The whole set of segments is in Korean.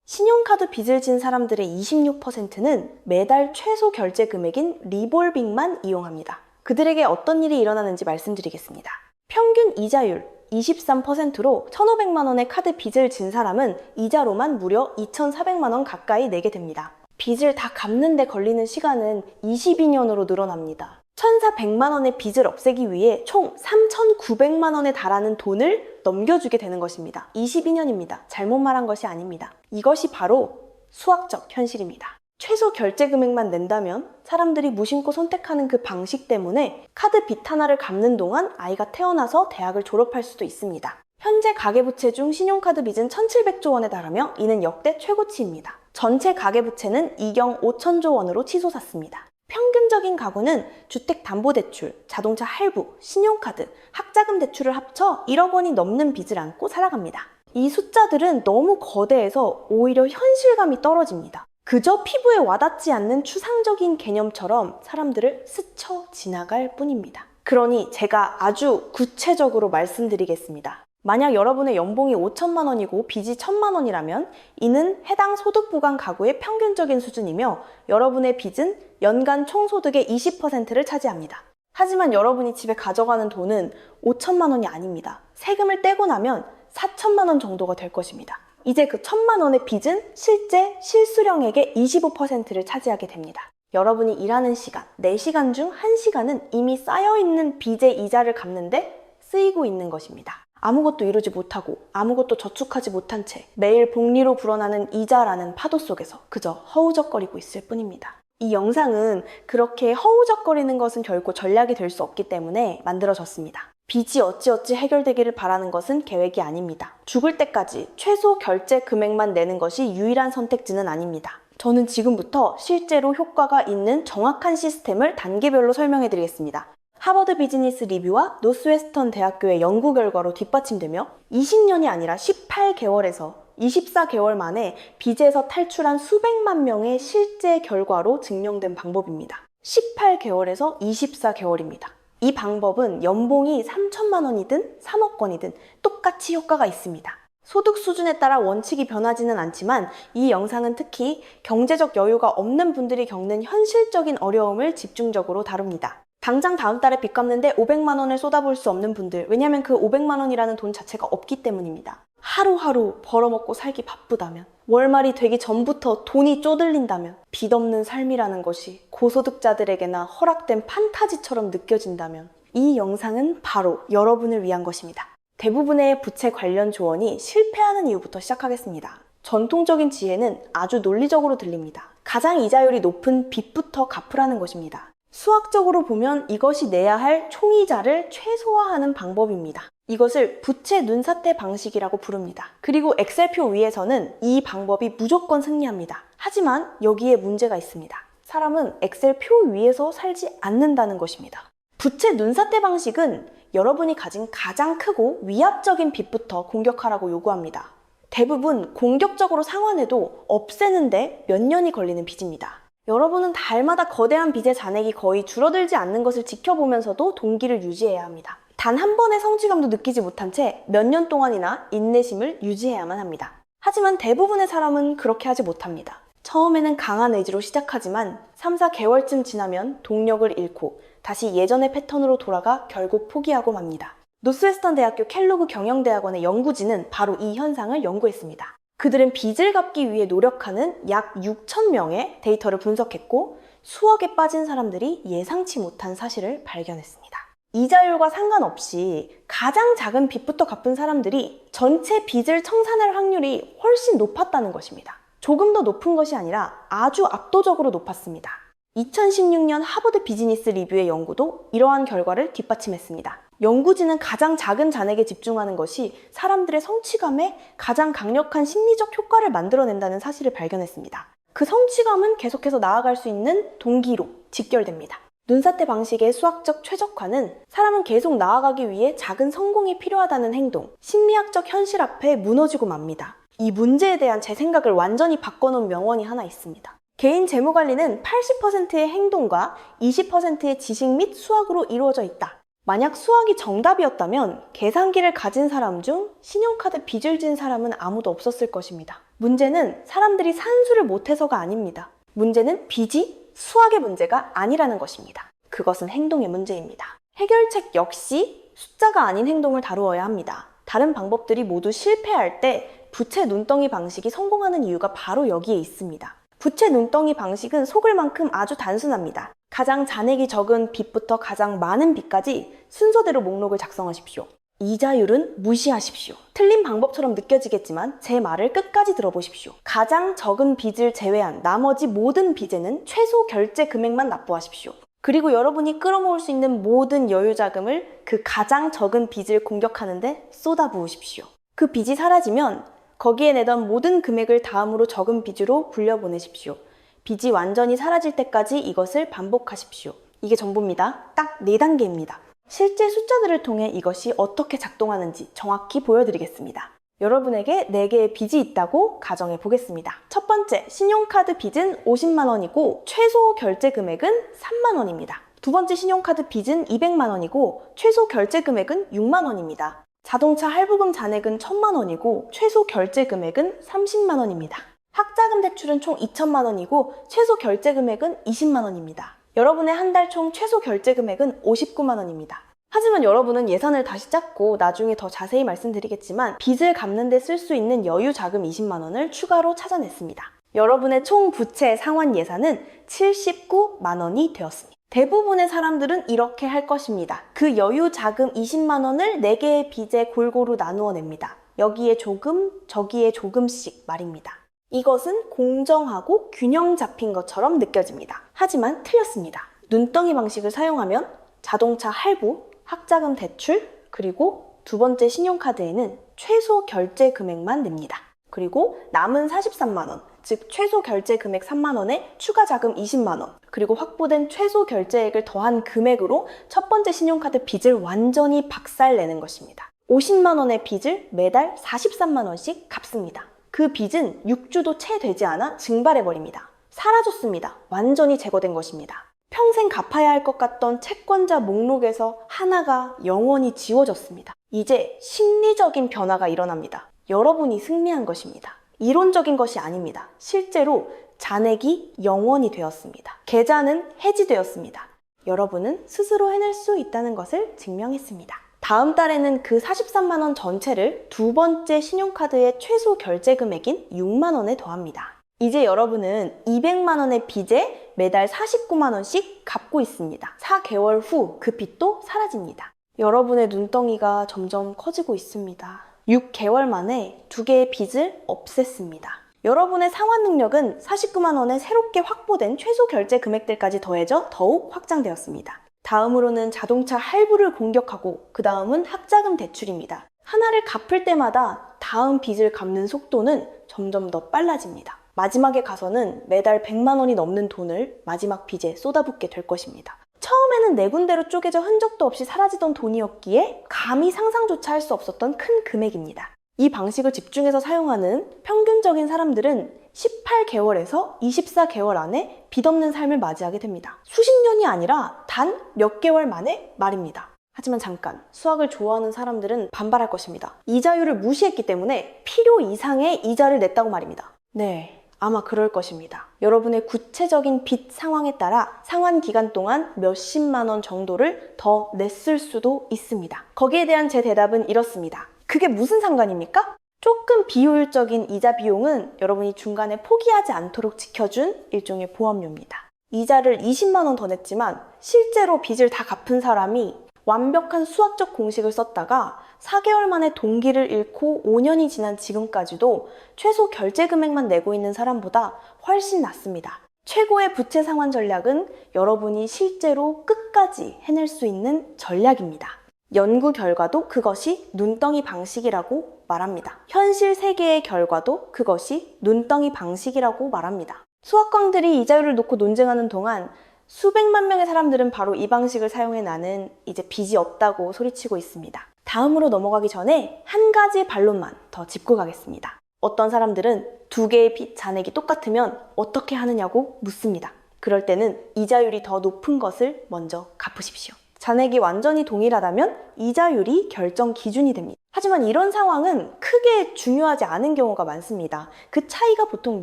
신용카드 빚을 진 사람들의 26%는 매달 최소 결제 금액인 리볼빙만 이용합니다. 그들에게 어떤 일이 일어나는지 말씀드리겠습니다. 평균 이자율 23%로 1,500만 원의 카드 빚을 진 사람은 이자로만 무려 2,400만 원 가까이 내게 됩니다. 빚을 다 갚는 데 걸리는 시간은 22년으로 늘어납니다. 1,400만 원의 빚을 없애기 위해 총 3,900만 원에 달하는 돈을 넘겨주게 되는 것입니다. 22년입니다. 잘못 말한 것이 아닙니다. 이것이 바로 수학적 현실입니다. 최소 결제 금액만 낸다면 사람들이 무심코 선택하는 그 방식 때문에 카드 빚 하나를 갚는 동안 아이가 태어나서 대학을 졸업할 수도 있습니다. 현재 가계부채 중 신용카드 빚은 1,700조 원에 달하며 이는 역대 최고치입니다. 전체 가계부채는 이경 5천조 원으로 치솟았습니다. 평균적인 가구는 주택담보대출, 자동차 할부, 신용카드, 학자금 대출을 합쳐 1억 원이 넘는 빚을 안고 살아갑니다. 이 숫자들은 너무 거대해서 오히려 현실감이 떨어집니다. 그저 피부에 와닿지 않는 추상적인 개념처럼 사람들을 스쳐 지나갈 뿐입니다. 그러니 제가 아주 구체적으로 말씀드리겠습니다. 만약 여러분의 연봉이 5천만 원이고 빚이 1,000만 원이라면 이는 해당 소득 구간 가구의 평균적인 수준이며 여러분의 빚은 연간 총소득의 20%를 차지합니다. 하지만 여러분이 집에 가져가는 돈은 5천만 원이 아닙니다. 세금을 떼고 나면 4천만 원 정도가 될 것입니다. 이제 그 1,000만 원의 빚은 실제 실수령액의 25%를 차지하게 됩니다. 여러분이 일하는 시간, 4시간 중 1시간은 이미 쌓여있는 빚의 이자를 갚는데 쓰이고 있는 것입니다. 아무것도 이루지 못하고 아무것도 저축하지 못한 채 매일 복리로 불어나는 이자라는 파도 속에서 그저 허우적거리고 있을 뿐입니다. 이 영상은 그렇게 허우적거리는 것은 결코 전략이 될 수 없기 때문에 만들어졌습니다. 빚이 어찌어찌 해결되기를 바라는 것은 계획이 아닙니다. 죽을 때까지 최소 결제 금액만 내는 것이 유일한 선택지는 아닙니다. 저는 지금부터 실제로 효과가 있는 정확한 시스템을 단계별로 설명해 드리겠습니다. 하버드 비즈니스 리뷰와 노스웨스턴 대학교의 연구 결과로 뒷받침되며 20년이 아니라 18개월에서 24개월 만에 빚에서 탈출한 수백만 명의 실제 결과로 증명된 방법입니다. 18개월에서 24개월입니다. 이 방법은 연봉이 3천만 원이든 3억 원이든 똑같이 효과가 있습니다. 소득 수준에 따라 원칙이 변하지는 않지만 이 영상은 특히 경제적 여유가 없는 분들이 겪는 현실적인 어려움을 집중적으로 다룹니다. 당장 다음 달에 빚 갚는데 500만 원을 쏟아부을 수 없는 분들, 왜냐하면 그 500만 원이라는 돈 자체가 없기 때문입니다. 하루하루 벌어먹고 살기 바쁘다면, 월말이 되기 전부터 돈이 쪼들린다면, 빚 없는 삶이라는 것이 고소득자들에게나 허락된 판타지처럼 느껴진다면 이 영상은 바로 여러분을 위한 것입니다. 대부분의 부채 관련 조언이 실패하는 이유부터 시작하겠습니다. 전통적인 지혜는 아주 논리적으로 들립니다. 가장 이자율이 높은 빚부터 갚으라는 것입니다. 수학적으로 보면 이것이 내야 할 총이자를 최소화하는 방법입니다. 이것을 부채 눈사태 방식이라고 부릅니다. 그리고 엑셀표 위에서는 이 방법이 무조건 승리합니다. 하지만 여기에 문제가 있습니다. 사람은 엑셀표 위에서 살지 않는다는 것입니다. 부채 눈사태 방식은 여러분이 가진 가장 크고 위압적인 빚부터 공격하라고 요구합니다. 대부분 공격적으로 상환해도 없애는데 몇 년이 걸리는 빚입니다. 여러분은 달마다 거대한 빚의 잔액이 거의 줄어들지 않는 것을 지켜보면서도 동기를 유지해야 합니다. 단 한 번의 성취감도 느끼지 못한 채 몇 년 동안이나 인내심을 유지해야만 합니다. 하지만 대부분의 사람은 그렇게 하지 못합니다. 처음에는 강한 의지로 시작하지만 3, 4개월쯤 지나면 동력을 잃고 다시 예전의 패턴으로 돌아가 결국 포기하고 맙니다. 노스웨스턴 대학교 켈로그 경영대학원의 연구진은 바로 이 현상을 연구했습니다. 그들은 빚을 갚기 위해 노력하는 약 6,000명의 데이터를 분석했고 수억에 빠진 사람들이 예상치 못한 사실을 발견했습니다. 이자율과 상관없이 가장 작은 빚부터 갚은 사람들이 전체 빚을 청산할 확률이 훨씬 높았다는 것입니다. 조금 더 높은 것이 아니라 아주 압도적으로 높았습니다. 2016년 하버드 비즈니스 리뷰의 연구도 이러한 결과를 뒷받침했습니다. 연구진은 가장 작은 잔액에 집중하는 것이 사람들의 성취감에 가장 강력한 심리적 효과를 만들어낸다는 사실을 발견했습니다. 그 성취감은 계속해서 나아갈 수 있는 동기로 직결됩니다. 눈사태 방식의 수학적 최적화는 사람은 계속 나아가기 위해 작은 성공이 필요하다는 행동, 심리학적 현실 앞에 무너지고 맙니다. 이 문제에 대한 제 생각을 완전히 바꿔놓은 명언이 하나 있습니다. 개인 재무관리는 80%의 행동과 20%의 지식 및 수학으로 이루어져 있다. 만약 수학이 정답이었다면 계산기를 가진 사람 중 신용카드 빚을 진 사람은 아무도 없었을 것입니다. 문제는 사람들이 산수를 못해서가 아닙니다. 문제는 빚이 수학의 문제가 아니라는 것입니다. 그것은 행동의 문제입니다. 해결책 역시 숫자가 아닌 행동을 다루어야 합니다. 다른 방법들이 모두 실패할 때 부채 눈덩이 방식이 성공하는 이유가 바로 여기에 있습니다. 부채 눈덩이 방식은 속을 만큼 아주 단순합니다. 가장 잔액이 적은 빚부터 가장 많은 빚까지 순서대로 목록을 작성하십시오. 이자율은 무시하십시오. 틀린 방법처럼 느껴지겠지만 제 말을 끝까지 들어보십시오. 가장 적은 빚을 제외한 나머지 모든 빚에는 최소 결제 금액만 납부하십시오. 그리고 여러분이 끌어모을 수 있는 모든 여유 자금을 그 가장 적은 빚을 공격하는데 쏟아부으십시오. 그 빚이 사라지면 거기에 내던 모든 금액을 다음으로 적은 빚으로 굴려보내십시오. 빚이 완전히 사라질 때까지 이것을 반복하십시오. 이게 전부입니다. 딱 4단계입니다. 실제 숫자들을 통해 이것이 어떻게 작동하는지 정확히 보여드리겠습니다. 여러분에게 4개의 빚이 있다고 가정해 보겠습니다. 첫 번째, 신용카드 빚은 50만 원이고 최소 결제 금액은 3만 원입니다. 두 번째 신용카드 빚은 200만 원이고 최소 결제 금액은 6만 원입니다. 자동차 할부금 잔액은 1,000만 원이고 최소 결제 금액은 30만 원입니다. 학자금 대출은 총 2천만 원이고 최소 결제 금액은 20만 원입니다. 여러분의 한 달 총 최소 결제 금액은 59만 원입니다. 하지만 여러분은 예산을 다시 짰고 나중에 더 자세히 말씀드리겠지만 빚을 갚는 데 쓸 수 있는 여유 자금 20만 원을 추가로 찾아냈습니다. 여러분의 총 부채 상환 예산은 79만 원이 되었습니다. 대부분의 사람들은 이렇게 할 것입니다. 그 여유 자금 20만 원을 4개의 빚에 골고루 나누어 냅니다. 여기에 조금, 저기에 조금씩 말입니다. 이것은 공정하고 균형 잡힌 것처럼 느껴집니다. 하지만 틀렸습니다. 눈덩이 방식을 사용하면 자동차 할부, 학자금 대출, 그리고 두 번째 신용카드에는 최소 결제 금액만 냅니다. 그리고 남은 43만 원, 즉 최소 결제 금액 3만 원에 추가 자금 20만 원, 그리고 확보된 최소 결제액을 더한 금액으로 첫 번째 신용카드 빚을 완전히 박살내는 것입니다. 50만 원의 빚을 매달 43만 원씩 갚습니다. 그 빚은 6주도 채 되지 않아 증발해버립니다. 사라졌습니다. 완전히 제거된 것입니다. 평생 갚아야 할 것 같던 채권자 목록에서 하나가 영원히 지워졌습니다. 이제 심리적인 변화가 일어납니다. 여러분이 승리한 것입니다. 이론적인 것이 아닙니다. 실제로 잔액이 영원이 되었습니다. 계좌는 해지되었습니다. 여러분은 스스로 해낼 수 있다는 것을 증명했습니다. 다음 달에는 그 43만 원 전체를 두 번째 신용카드의 최소 결제 금액인 6만 원에 더합니다. 이제 여러분은 200만 원의 빚에 매달 49만 원씩 갚고 있습니다. 4개월 후 그 빚도 사라집니다. 여러분의 눈덩이가 점점 커지고 있습니다. 6개월 만에 2개의 빚을 없앴습니다. 여러분의 상환 능력은 49만 원에 새롭게 확보된 최소 결제 금액들까지 더해져 더욱 확장되었습니다. 다음으로는 자동차 할부를 공격하고 그 다음은 학자금 대출입니다. 하나를 갚을 때마다 다음 빚을 갚는 속도는 점점 더 빨라집니다. 마지막에 가서는 매달 100만 원이 넘는 돈을 마지막 빚에 쏟아붓게 될 것입니다. 처음에는 4군데로 쪼개져 흔적도 없이 사라지던 돈이었기에 감히 상상조차 할 수 없었던 큰 금액입니다. 이 방식을 집중해서 사용하는 평균적인 사람들은 18개월에서 24개월 안에 빚 없는 삶을 맞이하게 됩니다. 수십 년이 아니라 단 몇 개월 만에 말입니다. 하지만 잠깐, 수학을 좋아하는 사람들은 반발할 것입니다. 이자율을 무시했기 때문에 필요 이상의 이자를 냈다고 말입니다. 네, 아마 그럴 것입니다. 여러분의 구체적인 빚 상황에 따라 상환 기간 동안 몇십만 원 정도를 더 냈을 수도 있습니다. 거기에 대한 제 대답은 이렇습니다. 그게 무슨 상관입니까? 조금 비효율적인 이자 비용은 여러분이 중간에 포기하지 않도록 지켜준 일종의 보험료입니다. 이자를 20만 원 더 냈지만 실제로 빚을 다 갚은 사람이 완벽한 수학적 공식을 썼다가 4개월 만에 동기를 잃고 5년이 지난 지금까지도 최소 결제 금액만 내고 있는 사람보다 훨씬 낫습니다. 최고의 부채 상환 전략은 여러분이 실제로 끝까지 해낼 수 있는 전략입니다. 연구 결과도 그것이 눈덩이 방식이라고 말합니다. 현실 세계의 결과도 그것이 눈덩이 방식이라고 말합니다. 수학광들이 이자율을 놓고 논쟁하는 동안 수백만 명의 사람들은 바로 이 방식을 사용해 나는 이제 빚이 없다고 소리치고 있습니다. 다음으로 넘어가기 전에 한 가지 반론만 더 짚고 가겠습니다. 어떤 사람들은 2개의 빚 잔액이 똑같으면 어떻게 하느냐고 묻습니다. 그럴 때는 이자율이 더 높은 것을 먼저 갚으십시오. 잔액이 완전히 동일하다면 이자율이 결정 기준이 됩니다. 하지만 이런 상황은 크게 중요하지 않은 경우가 많습니다. 그 차이가 보통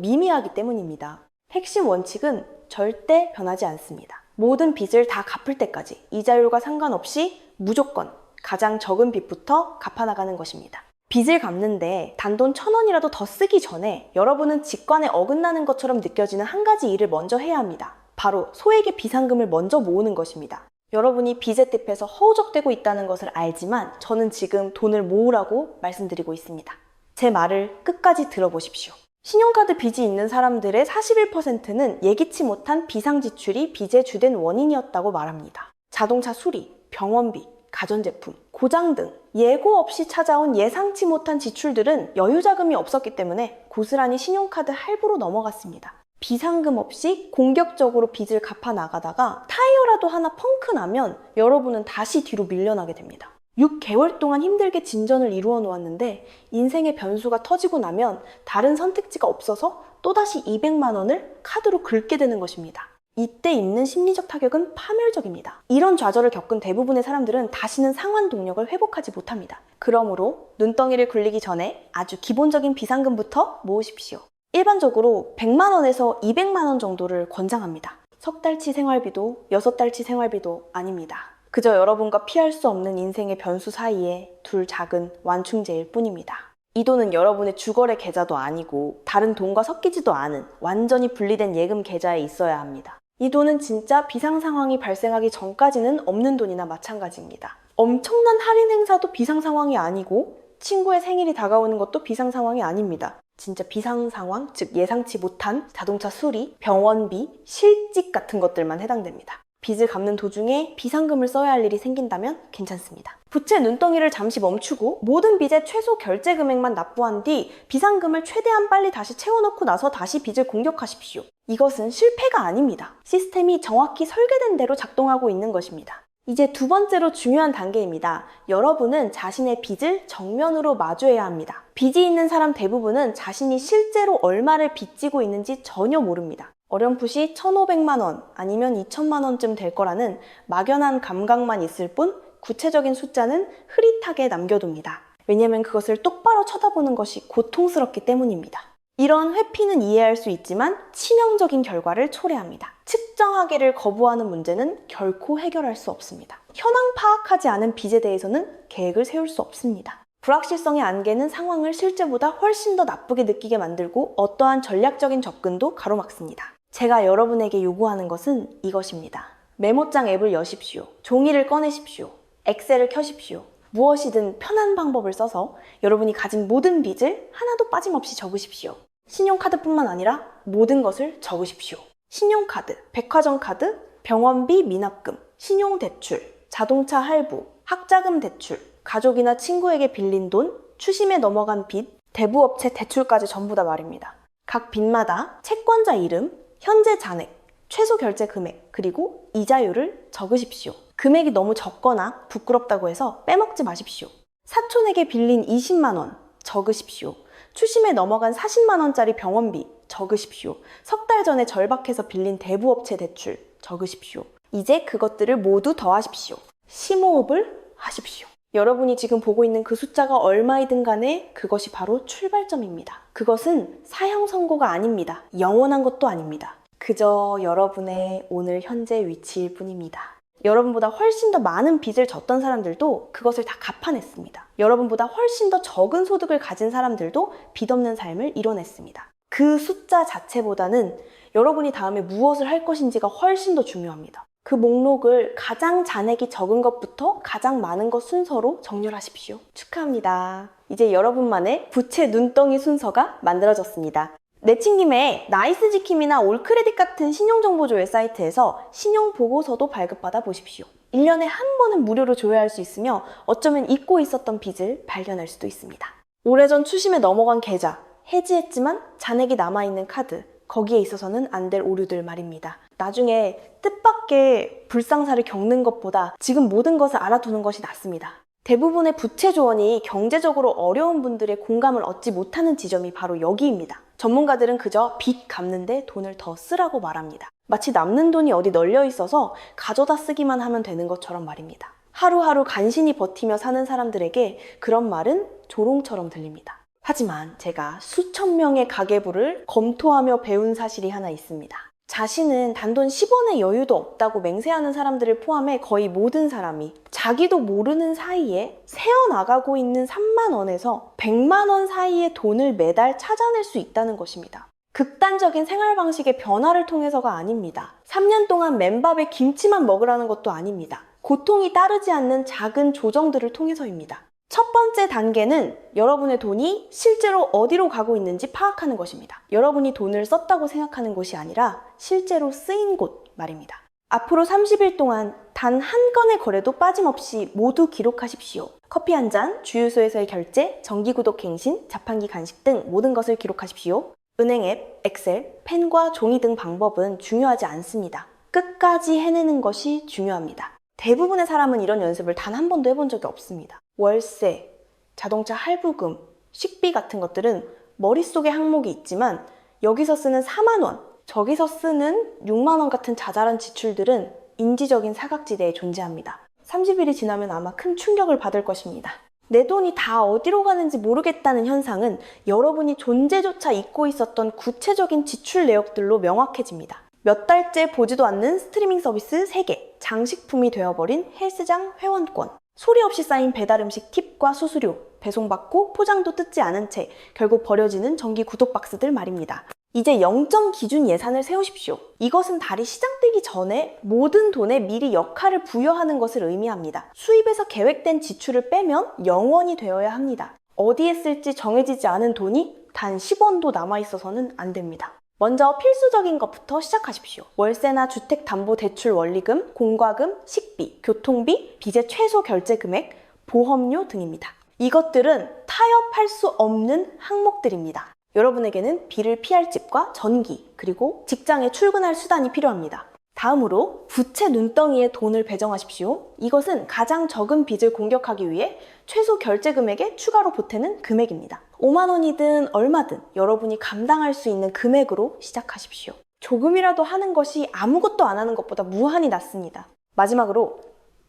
미미하기 때문입니다. 핵심 원칙은 절대 변하지 않습니다. 모든 빚을 다 갚을 때까지 이자율과 상관없이 무조건 가장 적은 빚부터 갚아나가는 것입니다. 빚을 갚는데 단돈 1,000원이라도 더 쓰기 전에 여러분은 직관에 어긋나는 것처럼 느껴지는 한 가지 일을 먼저 해야 합니다. 바로 소액의 비상금을 먼저 모으는 것입니다. 여러분이 빚의 늪에서 허우적대고 있다는 것을 알지만 저는 지금 돈을 모으라고 말씀드리고 있습니다. 제 말을 끝까지 들어보십시오. 신용카드 빚이 있는 사람들의 41%는 예기치 못한 비상지출이 빚의 주된 원인이었다고 말합니다. 자동차 수리, 병원비, 가전제품, 고장 등 예고 없이 찾아온 예상치 못한 지출들은 여유자금이 없었기 때문에 고스란히 신용카드 할부로 넘어갔습니다. 비상금 없이 공격적으로 빚을 갚아 나가다가 타이어라도 하나 펑크 나면 여러분은 다시 뒤로 밀려나게 됩니다. 6개월 동안 힘들게 진전을 이루어 놓았는데 인생의 변수가 터지고 나면 다른 선택지가 없어서 또다시 200만 원을 카드로 긁게 되는 것입니다. 이때 입는 심리적 타격은 파멸적입니다. 이런 좌절을 겪은 대부분의 사람들은 다시는 상환 동력을 회복하지 못합니다. 그러므로 눈덩이를 굴리기 전에 아주 기본적인 비상금부터 모으십시오. 일반적으로 100만 원에서 200만 원 정도를 권장합니다. 석 달치 생활비도 6달치 생활비도 아닙니다. 그저 여러분과 피할 수 없는 인생의 변수 사이에 둘 작은 완충제일 뿐입니다. 이 돈은 여러분의 주거래 계좌도 아니고 다른 돈과 섞이지도 않은 완전히 분리된 예금 계좌에 있어야 합니다. 이 돈은 진짜 비상 상황이 발생하기 전까지는 없는 돈이나 마찬가지입니다. 엄청난 할인 행사도 비상 상황이 아니고 친구의 생일이 다가오는 것도 비상 상황이 아닙니다. 진짜 비상 상황, 즉 예상치 못한 자동차 수리, 병원비, 실직 같은 것들만 해당됩니다. 빚을 갚는 도중에 비상금을 써야 할 일이 생긴다면 괜찮습니다. 부채 눈덩이를 잠시 멈추고 모든 빚의 최소 결제 금액만 납부한 뒤 비상금을 최대한 빨리 다시 채워넣고 나서 다시 빚을 공격하십시오. 이것은 실패가 아닙니다. 시스템이 정확히 설계된 대로 작동하고 있는 것입니다. 이제 두 번째로 중요한 단계입니다. 여러분은 자신의 빚을 정면으로 마주해야 합니다. 빚이 있는 사람 대부분은 자신이 실제로 얼마를 빚지고 있는지 전혀 모릅니다. 어렴풋이 1,500만 원 아니면 2,000만 원쯤 될 거라는 막연한 감각만 있을 뿐 구체적인 숫자는 흐릿하게 남겨둡니다. 왜냐하면 그것을 똑바로 쳐다보는 것이 고통스럽기 때문입니다. 이런 회피는 이해할 수 있지만 치명적인 결과를 초래합니다. 측정하기를 거부하는 문제는 결코 해결할 수 없습니다. 현황 파악하지 않은 빚에 대해서는 계획을 세울 수 없습니다. 불확실성의 안개는 상황을 실제보다 훨씬 더 나쁘게 느끼게 만들고 어떠한 전략적인 접근도 가로막습니다. 제가 여러분에게 요구하는 것은 이것입니다. 메모장 앱을 여십시오. 종이를 꺼내십시오. 엑셀을 켜십시오. 무엇이든 편한 방법을 써서 여러분이 가진 모든 빚을 하나도 빠짐없이 적으십시오. 신용카드뿐만 아니라 모든 것을 적으십시오. 신용카드, 백화점카드, 병원비 미납금, 신용대출, 자동차 할부, 학자금 대출, 가족이나 친구에게 빌린 돈, 추심에 넘어간 빚, 대부업체 대출까지 전부 다 말입니다. 각 빚마다 채권자 이름, 현재 잔액, 최소 결제 금액, 그리고 이자율을 적으십시오. 금액이 너무 적거나 부끄럽다고 해서 빼먹지 마십시오. 사촌에게 빌린 20만 원 적으십시오. 추심에 넘어간 40만 원짜리 병원비 적으십시오. 석 달 전에 절박해서 빌린 대부업체 대출 적으십시오. 이제 그것들을 모두 더하십시오. 심호흡을 하십시오. 여러분이 지금 보고 있는 그 숫자가 얼마이든 간에 그것이 바로 출발점입니다. 그것은 사형 선고가 아닙니다. 영원한 것도 아닙니다. 그저 여러분의 오늘 현재 위치일 뿐입니다. 여러분보다 훨씬 더 많은 빚을 졌던 사람들도 그것을 다 갚아냈습니다. 여러분보다 훨씬 더 적은 소득을 가진 사람들도 빚 없는 삶을 이뤄냈습니다. 그 숫자 자체보다는 여러분이 다음에 무엇을 할 것인지가 훨씬 더 중요합니다. 그 목록을 가장 잔액이 적은 것부터 가장 많은 것 순서로 정렬하십시오. 축하합니다. 이제 여러분만의 부채 눈덩이 순서가 만들어졌습니다. 내친김에 나이스지킴이나 올크레딧 같은 신용정보조회 사이트에서 신용보고서도 발급받아 보십시오. 1년에 한 번은 무료로 조회할 수 있으며 어쩌면 잊고 있었던 빚을 발견할 수도 있습니다. 오래전 추심에 넘어간 계좌, 해지했지만 잔액이 남아있는 카드, 거기에 있어서는 안 될 오류들 말입니다. 나중에 뜻밖의 불상사를 겪는 것보다 지금 모든 것을 알아두는 것이 낫습니다. 대부분의 부채 조언이 경제적으로 어려운 분들의 공감을 얻지 못하는 지점이 바로 여기입니다. 전문가들은 그저 빚 갚는데 돈을 더 쓰라고 말합니다. 마치 남는 돈이 어디 널려 있어서 가져다 쓰기만 하면 되는 것처럼 말입니다. 하루하루 간신히 버티며 사는 사람들에게 그런 말은 조롱처럼 들립니다. 하지만 제가 수천 명의 가계부를 검토하며 배운 사실이 하나 있습니다. 자신은 단돈 10원의 여유도 없다고 맹세하는 사람들을 포함해 거의 모든 사람이 자기도 모르는 사이에 새어나가고 있는 3만 원에서 100만 원 사이의 돈을 매달 찾아낼 수 있다는 것입니다. 극단적인 생활 방식의 변화를 통해서가 아닙니다. 3년 동안 맨밥에 김치만 먹으라는 것도 아닙니다. 고통이 따르지 않는 작은 조정들을 통해서입니다. 첫 번째 단계는 여러분의 돈이 실제로 어디로 가고 있는지 파악하는 것입니다. 여러분이 돈을 썼다고 생각하는 곳이 아니라 실제로 쓰인 곳 말입니다. 앞으로 30일 동안 단 한 건의 거래도 빠짐없이 모두 기록하십시오. 커피 한 잔, 주유소에서의 결제, 정기구독 갱신, 자판기 간식 등 모든 것을 기록하십시오. 은행 앱, 엑셀, 펜과 종이 등 방법은 중요하지 않습니다. 끝까지 해내는 것이 중요합니다. 대부분의 사람은 이런 연습을 단 한 번도 해본 적이 없습니다. 월세, 자동차 할부금, 식비 같은 것들은 머릿속에 항목이 있지만 여기서 쓰는 4만 원, 저기서 쓰는 6만 원 같은 자잘한 지출들은 인지적인 사각지대에 존재합니다. 30일이 지나면 아마 큰 충격을 받을 것입니다. 내 돈이 다 어디로 가는지 모르겠다는 현상은 여러분이 존재조차 잊고 있었던 구체적인 지출 내역들로 명확해집니다. 몇 달째 보지도 않는 스트리밍 서비스 3개, 장식품이 되어버린 헬스장 회원권, 소리 없이 쌓인 배달음식 팁과 수수료, 배송받고 포장도 뜯지 않은 채 결국 버려지는 정기 구독 박스들 말입니다. 이제 0점 기준 예산을 세우십시오. 이것은 달이 시작되기 전에 모든 돈에 미리 역할을 부여하는 것을 의미합니다. 수입에서 계획된 지출을 빼면 0원이 되어야 합니다. 어디에 쓸지 정해지지 않은 돈이 단 10원도 남아있어서는 안 됩니다. 먼저 필수적인 것부터 시작하십시오. 월세나 주택담보대출 원리금, 공과금, 식비, 교통비, 빚의 최소 결제 금액, 보험료 등입니다. 이것들은 타협할 수 없는 항목들입니다. 여러분에게는 비를 피할 집과 전기, 그리고 직장에 출근할 수단이 필요합니다. 다음으로 부채 눈덩이에 돈을 배정하십시오. 이것은 가장 적은 빚을 공격하기 위해 최소 결제 금액에 추가로 보태는 금액입니다. 5만 원이든 얼마든 여러분이 감당할 수 있는 금액으로 시작하십시오. 조금이라도 하는 것이 아무것도 안 하는 것보다 무한히 낫습니다. 마지막으로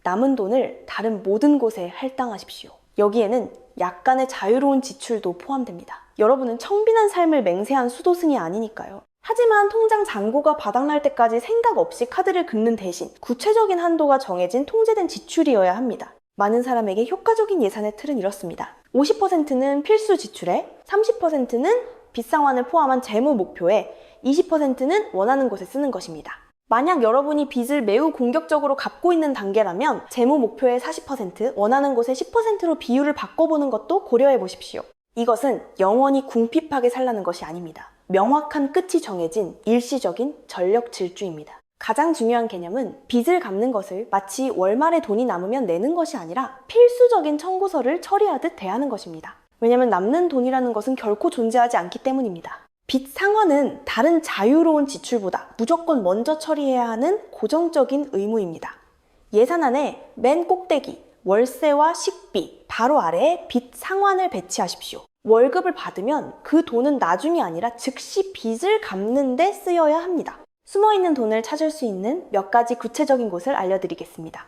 남은 돈을 다른 모든 곳에 할당하십시오. 여기에는 약간의 자유로운 지출도 포함됩니다. 여러분은 청빈한 삶을 맹세한 수도승이 아니니까요. 하지만 통장 잔고가 바닥날 때까지 생각 없이 카드를 긁는 대신 구체적인 한도가 정해진 통제된 지출이어야 합니다. 많은 사람에게 효과적인 예산의 틀은 이렇습니다. 50%는 필수 지출에, 30%는 빚 상환을 포함한 재무 목표에, 20%는 원하는 곳에 쓰는 것입니다. 만약 여러분이 빚을 매우 공격적으로 갚고 있는 단계라면 재무 목표의 40%, 원하는 곳의 10%로 비율을 바꿔보는 것도 고려해 보십시오. 이것은 영원히 궁핍하게 살라는 것이 아닙니다. 명확한 끝이 정해진 일시적인 전력 질주입니다. 가장 중요한 개념은 빚을 갚는 것을 마치 월말에 돈이 남으면 내는 것이 아니라 필수적인 청구서를 처리하듯 대하는 것입니다. 왜냐하면 남는 돈이라는 것은 결코 존재하지 않기 때문입니다. 빚 상환은 다른 자유로운 지출보다 무조건 먼저 처리해야 하는 고정적인 의무입니다. 예산안에 맨 꼭대기, 월세와 식비, 바로 아래에 빚 상환을 배치하십시오. 월급을 받으면 그 돈은 나중이 아니라 즉시 빚을 갚는 데 쓰여야 합니다. 숨어있는 돈을 찾을 수 있는 몇 가지 구체적인 곳을 알려드리겠습니다.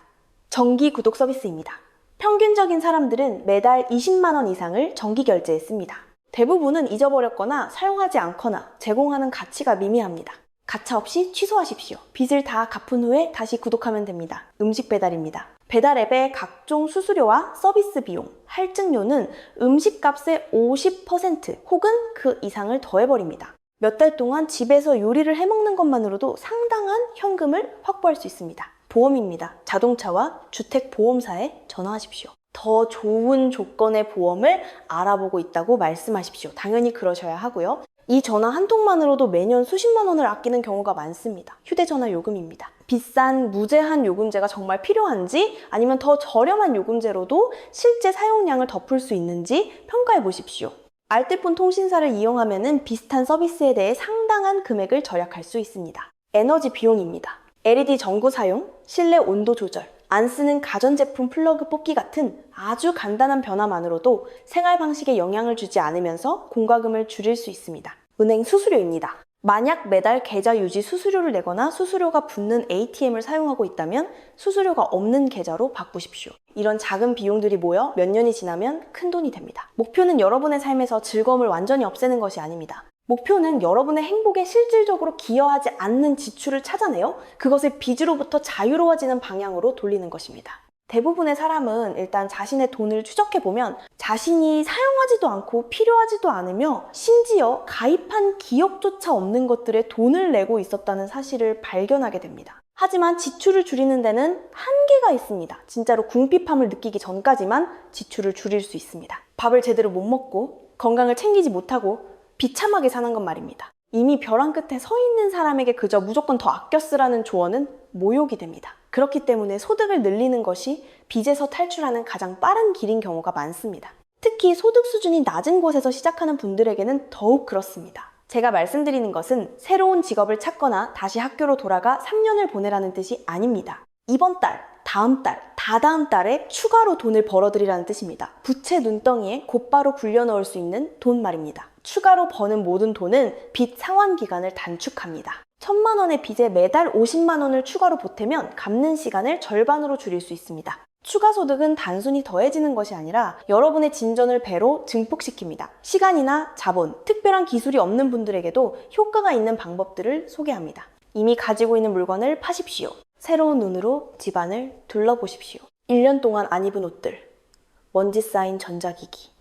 정기 구독 서비스입니다. 평균적인 사람들은 매달 20만 원 이상을 정기 결제에 씁니다. 대부분은 잊어버렸거나 사용하지 않거나 제공하는 가치가 미미합니다. 가차 없이 취소하십시오. 빚을 다 갚은 후에 다시 구독하면 됩니다. 음식 배달입니다. 배달 앱의 각종 수수료와 서비스 비용, 할증료는 음식값의 50% 혹은 그 이상을 더해버립니다. 몇 달 동안 집에서 요리를 해먹는 것만으로도 상당한 현금을 확보할 수 있습니다. 보험입니다. 자동차와 주택보험사에 전화하십시오. 더 좋은 조건의 보험을 알아보고 있다고 말씀하십시오. 당연히 그러셔야 하고요. 이 전화 한 통만으로도 매년 수십만 원을 아끼는 경우가 많습니다. 휴대전화 요금입니다. 비싼 무제한 요금제가 정말 필요한지 아니면 더 저렴한 요금제로도 실제 사용량을 덮을 수 있는지 평가해 보십시오. 알뜰폰 통신사를 이용하면 비슷한 서비스에 대해 상당한 금액을 절약할 수 있습니다. 에너지 비용입니다. LED 전구 사용, 실내 온도 조절, 안 쓰는 가전제품 플러그 뽑기 같은 아주 간단한 변화만으로도 생활 방식에 영향을 주지 않으면서 공과금을 줄일 수 있습니다. 은행 수수료입니다. 만약 매달 계좌 유지 수수료를 내거나 수수료가 붙는 ATM을 사용하고 있다면 수수료가 없는 계좌로 바꾸십시오. 이런 작은 비용들이 모여 몇 년이 지나면 큰 돈이 됩니다. 목표는 여러분의 삶에서 즐거움을 완전히 없애는 것이 아닙니다. 목표는 여러분의 행복에 실질적으로 기여하지 않는 지출을 찾아내어 그것을 빚으로부터 자유로워지는 방향으로 돌리는 것입니다. 대부분의 사람은 일단 자신의 돈을 추적해보면 자신이 사용하지도 않고 필요하지도 않으며 심지어 가입한 기억조차 없는 것들에 돈을 내고 있었다는 사실을 발견하게 됩니다. 하지만 지출을 줄이는 데는 한계가 있습니다. 진짜로 궁핍함을 느끼기 전까지만 지출을 줄일 수 있습니다. 밥을 제대로 못 먹고 건강을 챙기지 못하고 비참하게 사는 건 말입니다. 이미 벼랑 끝에 서 있는 사람에게 그저 무조건 더 아껴 쓰라는 조언은 모욕이 됩니다. 그렇기 때문에 소득을 늘리는 것이 빚에서 탈출하는 가장 빠른 길인 경우가 많습니다. 특히 소득 수준이 낮은 곳에서 시작하는 분들에게는 더욱 그렇습니다. 제가 말씀드리는 것은 새로운 직업을 찾거나 다시 학교로 돌아가 3년을 보내라는 뜻이 아닙니다. 이번 달, 다음 달, 다다음 달에 추가로 돈을 벌어들이라는 뜻입니다. 부채 눈덩이에 곧바로 굴려넣을 수 있는 돈 말입니다. 추가로 버는 모든 돈은 빚 상환 기간을 단축합니다. 1,000만 원의 빚에 매달 50만 원을 추가로 보태면 갚는 시간을 절반으로 줄일 수 있습니다. 추가 소득은 단순히 더해지는 것이 아니라 여러분의 진전을 배로 증폭시킵니다. 시간이나 자본, 특별한 기술이 없는 분들에게도 효과가 있는 방법들을 소개합니다. 이미 가지고 있는 물건을 파십시오. 새로운 눈으로 집안을 둘러보십시오. 1년 동안 안 입은 옷들, 먼지 쌓인 전자기기,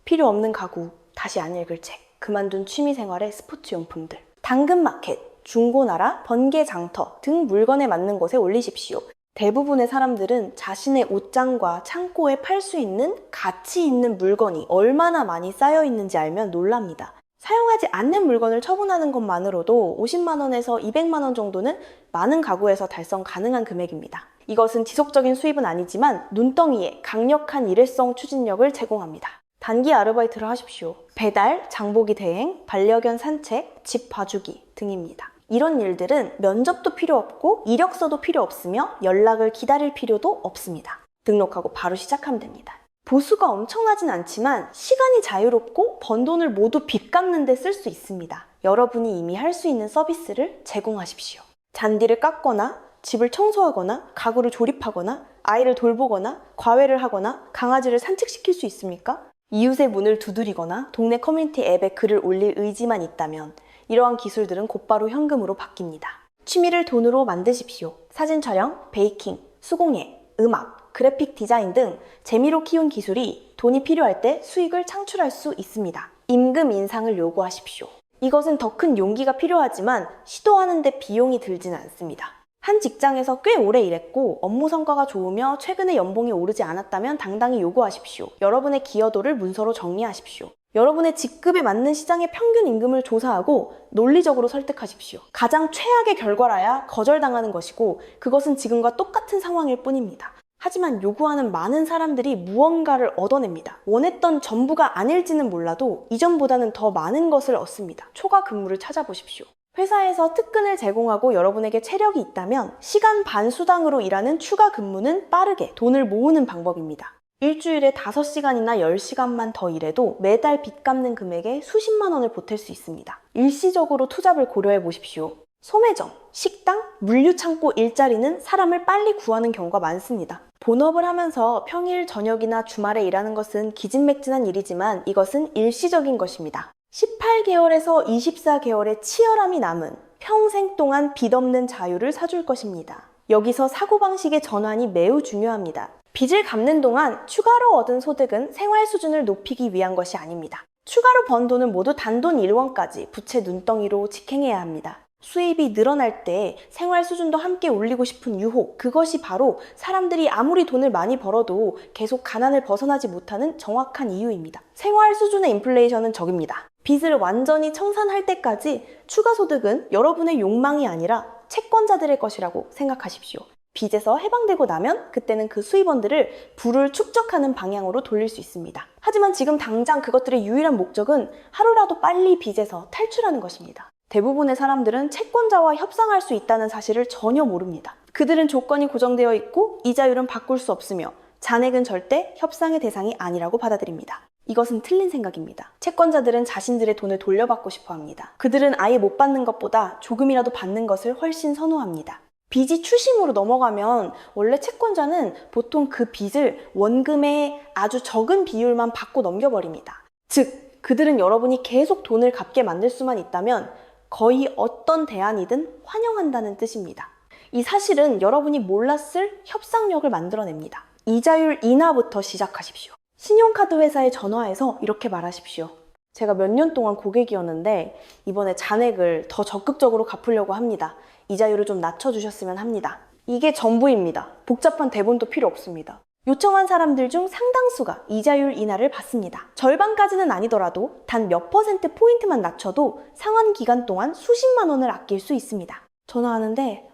필요 없는 가구, 다시 안 읽을 책, 그만둔 취미생활의 스포츠용품들, 당근마켓, 중고나라, 번개장터 등 물건에 맞는 곳에 올리십시오. 대부분의 사람들은 자신의 옷장과 창고에 팔 수 있는 가치 있는 물건이 얼마나 많이 쌓여 있는지 알면 놀랍니다. 사용하지 않는 물건을 처분하는 것만으로도 50만 원에서 200만 원 정도는 많은 가구에서 달성 가능한 금액입니다. 이것은 지속적인 수입은 아니지만 눈덩이에 강력한 일회성 추진력을 제공합니다. 단기 아르바이트를 하십시오. 배달, 장보기 대행, 반려견 산책, 집 봐주기 등입니다. 이런 일들은 면접도 필요 없고 이력서도 필요 없으며 연락을 기다릴 필요도 없습니다. 등록하고 바로 시작하면 됩니다. 보수가 엄청나진 않지만 시간이 자유롭고 번 돈을 모두 빚 갚는 데 쓸 수 있습니다. 여러분이 이미 할 수 있는 서비스를 제공하십시오. 잔디를 깎거나 집을 청소하거나 가구를 조립하거나 아이를 돌보거나 과외를 하거나 강아지를 산책시킬 수 있습니까? 이웃의 문을 두드리거나 동네 커뮤니티 앱에 글을 올릴 의지만 있다면 이러한 기술들은 곧바로 현금으로 바뀝니다. 취미를 돈으로 만드십시오. 사진 촬영, 베이킹, 수공예, 음악, 그래픽 디자인 등 재미로 키운 기술이 돈이 필요할 때 수익을 창출할 수 있습니다. 임금 인상을 요구하십시오. 이것은 더 큰 용기가 필요하지만 시도하는 데 비용이 들지는 않습니다. 한 직장에서 꽤 오래 일했고 업무 성과가 좋으며 최근에 연봉이 오르지 않았다면 당당히 요구하십시오. 여러분의 기여도를 문서로 정리하십시오. 여러분의 직급에 맞는 시장의 평균 임금을 조사하고 논리적으로 설득하십시오. 가장 최악의 결과라야 거절당하는 것이고 그것은 지금과 똑같은 상황일 뿐입니다. 하지만 요구하는 많은 사람들이 무언가를 얻어냅니다. 원했던 전부가 아닐지는 몰라도 이전보다는 더 많은 것을 얻습니다. 초과 근무를 찾아보십시오. 회사에서 특근을 제공하고 여러분에게 체력이 있다면 시간 반 수당으로 일하는 추가 근무는 빠르게 돈을 모으는 방법입니다. 일주일에 5시간이나 10시간만 더 일해도 매달 빚 갚는 금액에 수십만 원을 보탤 수 있습니다. 일시적으로 투잡을 고려해 보십시오. 소매점, 식당, 물류창고 일자리는 사람을 빨리 구하는 경우가 많습니다. 본업을 하면서 평일 저녁이나 주말에 일하는 것은 기진맥진한 일이지만 이것은 일시적인 것입니다. 18개월에서 24개월의 치열함이 남은 평생 동안 빚 없는 자유를 사줄 것입니다. 여기서 사고방식의 전환이 매우 중요합니다. 빚을 갚는 동안 추가로 얻은 소득은 생활 수준을 높이기 위한 것이 아닙니다. 추가로 번 돈은 모두 단돈 1원까지 부채 눈덩이로 직행해야 합니다. 수입이 늘어날 때 생활 수준도 함께 올리고 싶은 유혹, 그것이 바로 사람들이 아무리 돈을 많이 벌어도 계속 가난을 벗어나지 못하는 정확한 이유입니다. 생활 수준의 인플레이션은 적입니다. 빚을 완전히 청산할 때까지 추가 소득은 여러분의 욕망이 아니라 채권자들의 것이라고 생각하십시오. 빚에서 해방되고 나면 그때는 그 수입원들을 부를 축적하는 방향으로 돌릴 수 있습니다. 하지만 지금 당장 그것들의 유일한 목적은 하루라도 빨리 빚에서 탈출하는 것입니다. 대부분의 사람들은 채권자와 협상할 수 있다는 사실을 전혀 모릅니다. 그들은 조건이 고정되어 있고 이자율은 바꿀 수 없으며 잔액은 절대 협상의 대상이 아니라고 받아들입니다. 이것은 틀린 생각입니다. 채권자들은 자신들의 돈을 돌려받고 싶어 합니다. 그들은 아예 못 받는 것보다 조금이라도 받는 것을 훨씬 선호합니다. 빚이 추심으로 넘어가면 원래 채권자는 보통 그 빚을 원금의 아주 적은 비율만 받고 넘겨버립니다. 즉, 그들은 여러분이 계속 돈을 갚게 만들 수만 있다면 거의 어떤 대안이든 환영한다는 뜻입니다. 이 사실은 여러분이 몰랐을 협상력을 만들어냅니다. 이자율 인하부터 시작하십시오. 신용카드 회사에 전화해서 이렇게 말하십시오. 제가 몇 년 동안 고객이었는데 이번에 잔액을 더 적극적으로 갚으려고 합니다. 이자율을 좀 낮춰주셨으면 합니다. 이게 전부입니다. 복잡한 대본도 필요 없습니다. 요청한 사람들 중 상당수가 이자율 인하를 받습니다. 절반까지는 아니더라도 단 몇 퍼센트 포인트만 낮춰도 상환 기간 동안 수십만 원을 아낄 수 있습니다. 전화하는데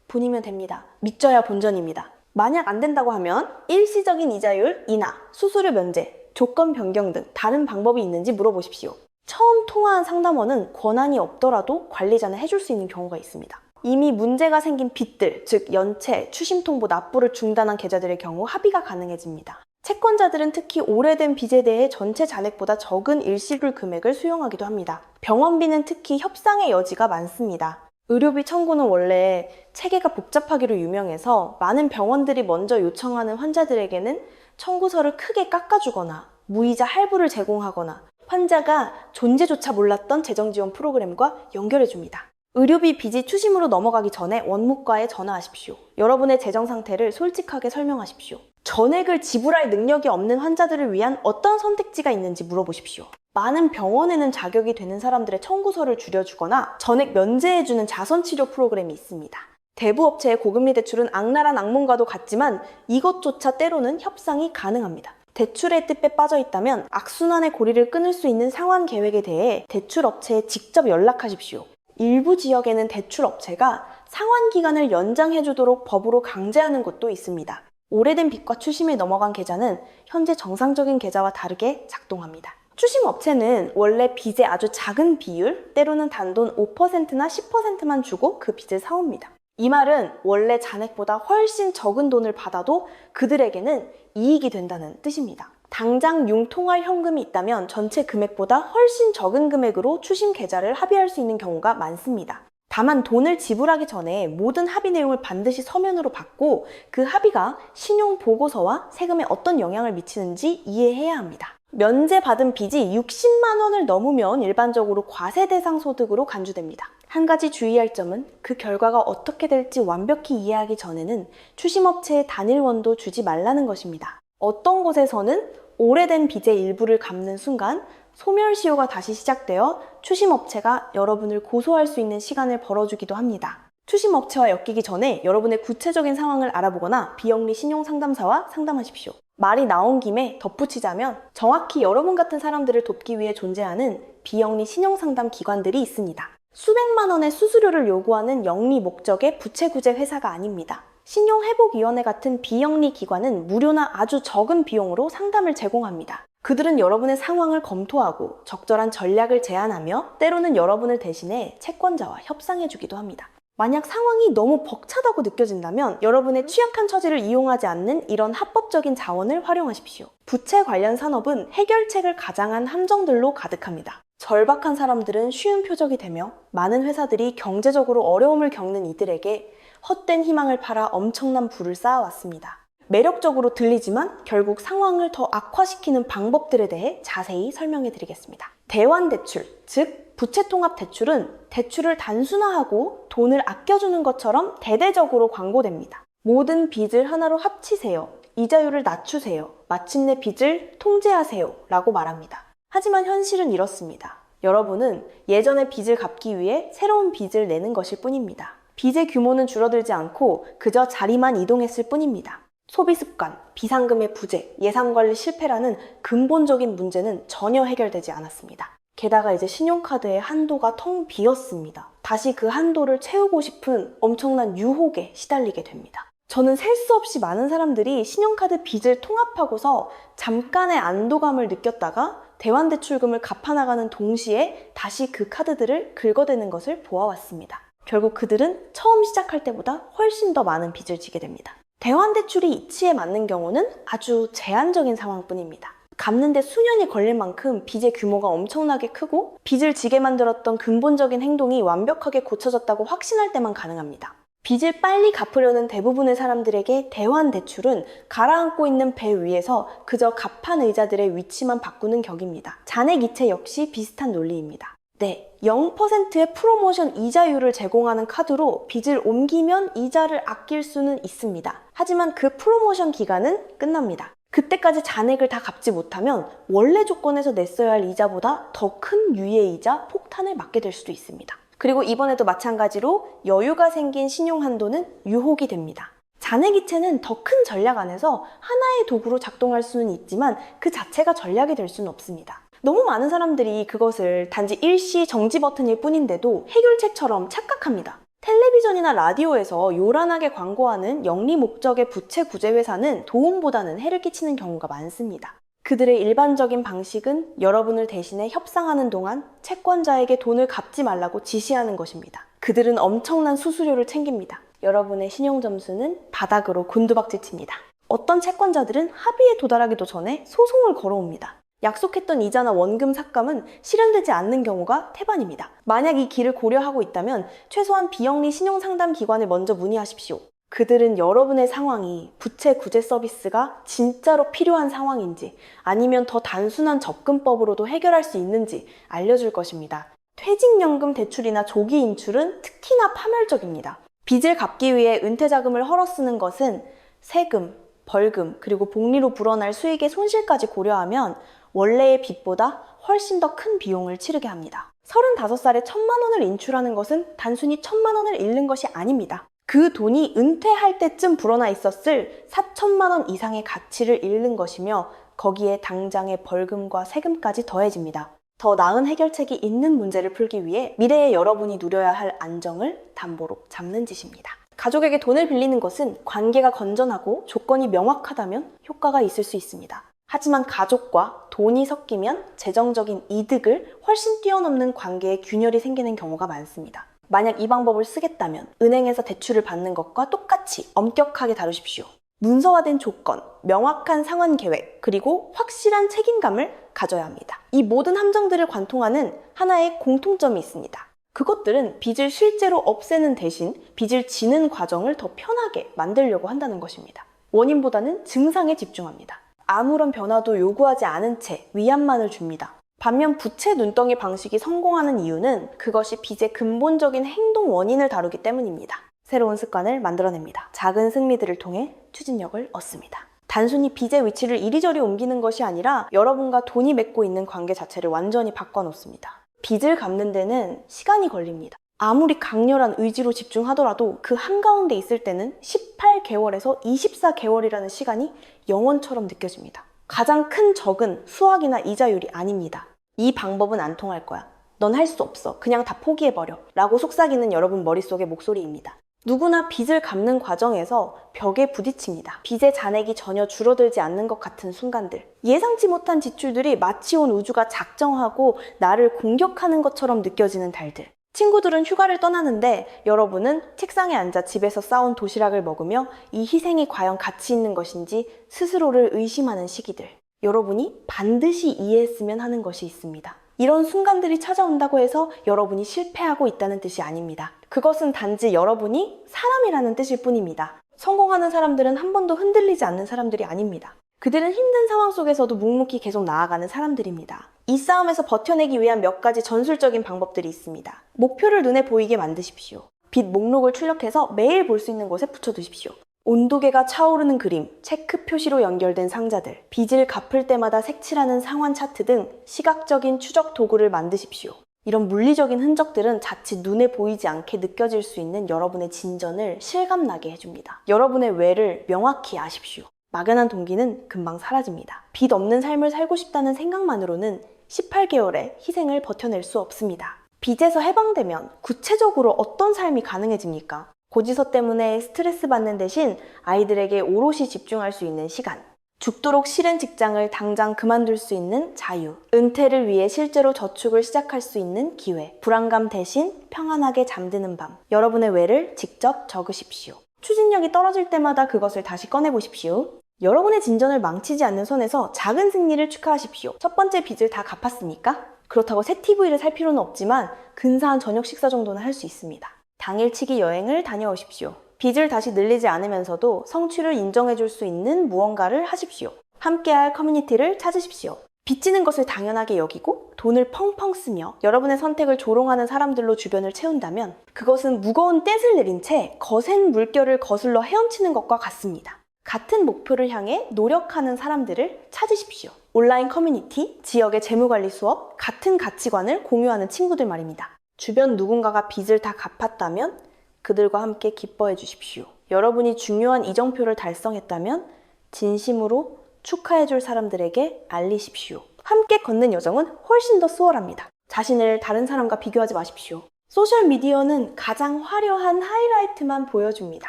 분이면 됩니다. 믿져야 본전입니다. 만약 안 된다고 하면 일시적인 이자율 인하, 수수료 면제, 조건 변경 등 다른 방법이 있는지 물어보십시오. 처음 통화한 상담원은 권한이 없더라도 관리자는 해줄 수 있는 경우가 있습니다. 이미 문제가 생긴 빚들, 즉 연체, 추심통보 납부를 중단한 계좌들의 경우 합의가 가능해집니다. 채권자들은 특히 오래된 빚에 대해 전체 잔액보다 적은 일시불 금액을 수용하기도 합니다. 병원비는 특히 협상의 여지가 많습니다. 의료비 청구는 원래 체계가 복잡하기로 유명해서 많은 병원들이 먼저 요청하는 환자들에게는 청구서를 크게 깎아주거나 무이자 할부를 제공하거나 환자가 존재조차 몰랐던 재정지원 프로그램과 연결해줍니다. 의료비 빚이 추심으로 넘어가기 전에 원무과에 전화하십시오. 여러분의 재정 상태를 솔직하게 설명하십시오. 전액을 지불할 능력이 없는 환자들을 위한 어떤 선택지가 있는지 물어보십시오. 많은 병원에는 자격이 되는 사람들의 청구서를 줄여주거나 전액 면제해주는 자선치료 프로그램이 있습니다. 대부업체의 고금리 대출은 악랄한 악몽과도 같지만 이것조차 때로는 협상이 가능합니다. 대출의 뜻에 빠져 있다면 악순환의 고리를 끊을 수 있는 상환 계획에 대해 대출업체에 직접 연락하십시오. 일부 지역에는 대출업체가 상환 기간을 연장해주도록 법으로 강제하는 곳도 있습니다. 오래된 빚과 추심에 넘어간 계좌는 현재 정상적인 계좌와 다르게 작동합니다. 추심 업체는 원래 빚의 아주 작은 비율, 때로는 단돈 5%나 10%만 주고 그 빚을 사옵니다. 이 말은 원래 잔액보다 훨씬 적은 돈을 받아도 그들에게는 이익이 된다는 뜻입니다. 당장 융통할 현금이 있다면 전체 금액보다 훨씬 적은 금액으로 추심 계좌를 합의할 수 있는 경우가 많습니다. 다만 돈을 지불하기 전에 모든 합의 내용을 반드시 서면으로 받고 그 합의가 신용 보고서와 세금에 어떤 영향을 미치는지 이해해야 합니다. 면제받은 빚이 60만 원을 넘으면 일반적으로 과세 대상 소득으로 간주됩니다. 한 가지 주의할 점은 그 결과가 어떻게 될지 완벽히 이해하기 전에는 추심업체에 단일원도 주지 말라는 것입니다. 어떤 곳에서는 오래된 빚의 일부를 갚는 순간 소멸시효가 다시 시작되어 추심업체가 여러분을 고소할 수 있는 시간을 벌어주기도 합니다. 추심업체와 엮이기 전에 여러분의 구체적인 상황을 알아보거나 비영리 신용상담사와 상담하십시오. 말이 나온 김에 덧붙이자면 정확히 여러분 같은 사람들을 돕기 위해 존재하는 비영리 신용상담 기관들이 있습니다. 수백만 원의 수수료를 요구하는 영리 목적의 부채구제 회사가 아닙니다. 신용회복위원회 같은 비영리 기관은 무료나 아주 적은 비용으로 상담을 제공합니다. 그들은 여러분의 상황을 검토하고 적절한 전략을 제안하며 때로는 여러분을 대신해 채권자와 협상해주기도 합니다. 만약 상황이 너무 벅차다고 느껴진다면 여러분의 취약한 처지를 이용하지 않는 이런 합법적인 자원을 활용하십시오. 부채 관련 산업은 해결책을 가장한 함정들로 가득합니다. 절박한 사람들은 쉬운 표적이 되며 많은 회사들이 경제적으로 어려움을 겪는 이들에게 헛된 희망을 팔아 엄청난 부를 쌓아왔습니다. 매력적으로 들리지만 결국 상황을 더 악화시키는 방법들에 대해 자세히 설명해 드리겠습니다. 대환대출, 즉 부채통합대출은 대출을 단순화하고 돈을 아껴주는 것처럼 대대적으로 광고됩니다. 모든 빚을 하나로 합치세요. 이자율을 낮추세요. 마침내 빚을 통제하세요. 라고 말합니다. 하지만 현실은 이렇습니다. 여러분은 예전의 빚을 갚기 위해 새로운 빚을 내는 것일 뿐입니다. 빚의 규모는 줄어들지 않고 그저 자리만 이동했을 뿐입니다. 소비습관, 비상금의 부재, 예산관리 실패라는 근본적인 문제는 전혀 해결되지 않았습니다. 게다가 이제 신용카드의 한도가 텅 비었습니다. 다시 그 한도를 채우고 싶은 엄청난 유혹에 시달리게 됩니다. 저는 셀 수 없이 많은 사람들이 신용카드 빚을 통합하고서 잠깐의 안도감을 느꼈다가 대환대출금을 갚아나가는 동시에 다시 그 카드들을 긁어대는 것을 보아왔습니다. 결국 그들은 처음 시작할 때보다 훨씬 더 많은 빚을 지게 됩니다. 대환대출이 이치에 맞는 경우는 아주 제한적인 상황뿐입니다. 갚는데 수년이 걸릴 만큼 빚의 규모가 엄청나게 크고 빚을 지게 만들었던 근본적인 행동이 완벽하게 고쳐졌다고 확신할 때만 가능합니다. 빚을 빨리 갚으려는 대부분의 사람들에게 대환대출은 가라앉고 있는 배 위에서 그저 값한 의자들의 위치만 바꾸는 격입니다. 잔액이체 역시 비슷한 논리입니다. 네, 0%의 프로모션 이자율을 제공하는 카드로 빚을 옮기면 이자를 아낄 수는 있습니다. 하지만 그 프로모션 기간은 끝납니다. 그때까지 잔액을 다 갚지 못하면 원래 조건에서 냈어야 할 이자보다 더 큰 유예 이자 폭탄을 맞게 될 수도 있습니다. 그리고 이번에도 마찬가지로 여유가 생긴 신용한도는 유혹이 됩니다. 잔액이체는 더 큰 전략 안에서 하나의 도구로 작동할 수는 있지만 그 자체가 전략이 될 수는 없습니다. 너무 많은 사람들이 그것을 단지 일시 정지 버튼일 뿐인데도 해결책처럼 착각합니다. 텔레비전이나 라디오에서 요란하게 광고하는 영리 목적의 부채 구제 회사는 도움보다는 해를 끼치는 경우가 많습니다. 그들의 일반적인 방식은 여러분을 대신해 협상하는 동안 채권자에게 돈을 갚지 말라고 지시하는 것입니다. 그들은 엄청난 수수료를 챙깁니다. 여러분의 신용점수는 바닥으로 곤두박질 칩니다. 어떤 채권자들은 합의에 도달하기도 전에 소송을 걸어옵니다. 약속했던 이자나 원금 삭감은 실현되지 않는 경우가 태반입니다. 만약 이 길을 고려하고 있다면 최소한 비영리 신용상담기관에 먼저 문의하십시오. 그들은 여러분의 상황이 부채 구제 서비스가 진짜로 필요한 상황인지 아니면 더 단순한 접근법으로도 해결할 수 있는지 알려줄 것입니다. 퇴직연금 대출이나 조기 인출은 특히나 파멸적입니다. 빚을 갚기 위해 은퇴자금을 헐어쓰는 것은 세금, 벌금, 그리고 복리로 불어날 수익의 손실까지 고려하면 원래의 빚보다 훨씬 더 큰 비용을 치르게 합니다. 35살에 1,000만 원을 인출하는 것은 단순히 1,000만 원을 잃는 것이 아닙니다. 그 돈이 은퇴할 때쯤 불어나 있었을 4,000만 원 이상의 가치를 잃는 것이며 거기에 당장의 벌금과 세금까지 더해집니다. 더 나은 해결책이 있는 문제를 풀기 위해 미래의 여러분이 누려야 할 안정을 담보로 잡는 짓입니다. 가족에게 돈을 빌리는 것은 관계가 건전하고 조건이 명확하다면 효과가 있을 수 있습니다. 하지만 가족과 돈이 섞이면 재정적인 이득을 훨씬 뛰어넘는 관계에 균열이 생기는 경우가 많습니다. 만약 이 방법을 쓰겠다면 은행에서 대출을 받는 것과 똑같이 엄격하게 다루십시오. 문서화된 조건, 명확한 상환 계획, 그리고 확실한 책임감을 가져야 합니다. 이 모든 함정들을 관통하는 하나의 공통점이 있습니다. 그것들은 빚을 실제로 없애는 대신 빚을 지는 과정을 더 편하게 만들려고 한다는 것입니다. 원인보다는 증상에 집중합니다. 아무런 변화도 요구하지 않은 채 위안만을 줍니다. 반면 부채 눈덩이 방식이 성공하는 이유는 그것이 빚의 근본적인 행동 원인을 다루기 때문입니다. 새로운 습관을 만들어냅니다. 작은 승리들을 통해 추진력을 얻습니다. 단순히 빚의 위치를 이리저리 옮기는 것이 아니라 여러분과 돈이 맺고 있는 관계 자체를 완전히 바꿔놓습니다. 빚을 갚는 데는 시간이 걸립니다. 아무리 강렬한 의지로 집중하더라도 그 한가운데 있을 때는 18개월에서 24개월이라는 시간이 영원처럼 느껴집니다. 가장 큰 적은 수학이나 이자율이 아닙니다. 이 방법은 안 통할 거야. 넌 할 수 없어. 그냥 다 포기해버려. 라고 속삭이는 여러분 머릿속의 목소리입니다. 누구나 빚을 갚는 과정에서 벽에 부딪힙니다. 빚의 잔액이 전혀 줄어들지 않는 것 같은 순간들. 예상치 못한 지출들이 마치 온 우주가 작정하고 나를 공격하는 것처럼 느껴지는 달들. 친구들은 휴가를 떠나는데 여러분은 책상에 앉아 집에서 싸온 도시락을 먹으며 이 희생이 과연 가치 있는 것인지 스스로를 의심하는 시기들. 여러분이 반드시 이해했으면 하는 것이 있습니다. 이런 순간들이 찾아온다고 해서 여러분이 실패하고 있다는 뜻이 아닙니다. 그것은 단지 여러분이 사람이라는 뜻일 뿐입니다. 성공하는 사람들은 한 번도 흔들리지 않는 사람들이 아닙니다. 그들은 힘든 상황 속에서도 묵묵히 계속 나아가는 사람들입니다. 이 싸움에서 버텨내기 위한 몇 가지 전술적인 방법들이 있습니다. 목표를 눈에 보이게 만드십시오. 빚 목록을 출력해서 매일 볼 수 있는 곳에 붙여두십시오. 온도계가 차오르는 그림, 체크 표시로 연결된 상자들, 빚을 갚을 때마다 색칠하는 상환 차트 등 시각적인 추적 도구를 만드십시오. 이런 물리적인 흔적들은 자칫 눈에 보이지 않게 느껴질 수 있는 여러분의 진전을 실감나게 해줍니다. 여러분의 왜를 명확히 아십시오. 막연한 동기는 금방 사라집니다. 빚 없는 삶을 살고 싶다는 생각만으로는 18개월의 희생을 버텨낼 수 없습니다. 빚에서 해방되면 구체적으로 어떤 삶이 가능해집니까? 고지서 때문에 스트레스 받는 대신 아이들에게 오롯이 집중할 수 있는 시간, 죽도록 싫은 직장을 당장 그만둘 수 있는 자유, 은퇴를 위해 실제로 저축을 시작할 수 있는 기회, 불안감 대신 평안하게 잠드는 밤. 여러분의 왜를 직접 적으십시오. 추진력이 떨어질 때마다 그것을 다시 꺼내보십시오. 여러분의 진전을 망치지 않는 선에서 작은 승리를 축하하십시오. 첫 번째 빚을 다 갚았으니까 그렇다고 새 TV를 살 필요는 없지만 근사한 저녁 식사 정도는 할 수 있습니다. 당일치기 여행을 다녀오십시오. 빚을 다시 늘리지 않으면서도 성취를 인정해줄 수 있는 무언가를 하십시오. 함께할 커뮤니티를 찾으십시오. 빚지는 것을 당연하게 여기고 돈을 펑펑 쓰며 여러분의 선택을 조롱하는 사람들로 주변을 채운다면 그것은 무거운 뗏을 내린 채 거센 물결을 거슬러 헤엄치는 것과 같습니다. 같은 목표를 향해 노력하는 사람들을 찾으십시오. 온라인 커뮤니티, 지역의 재무관리 수업, 같은 가치관을 공유하는 친구들 말입니다. 주변 누군가가 빚을 다 갚았다면 그들과 함께 기뻐해 주십시오. 여러분이 중요한 이정표를 달성했다면 진심으로 축하해 줄 사람들에게 알리십시오. 함께 걷는 여정은 훨씬 더 수월합니다. 자신을 다른 사람과 비교하지 마십시오. 소셜미디어는 가장 화려한 하이라이트만 보여줍니다.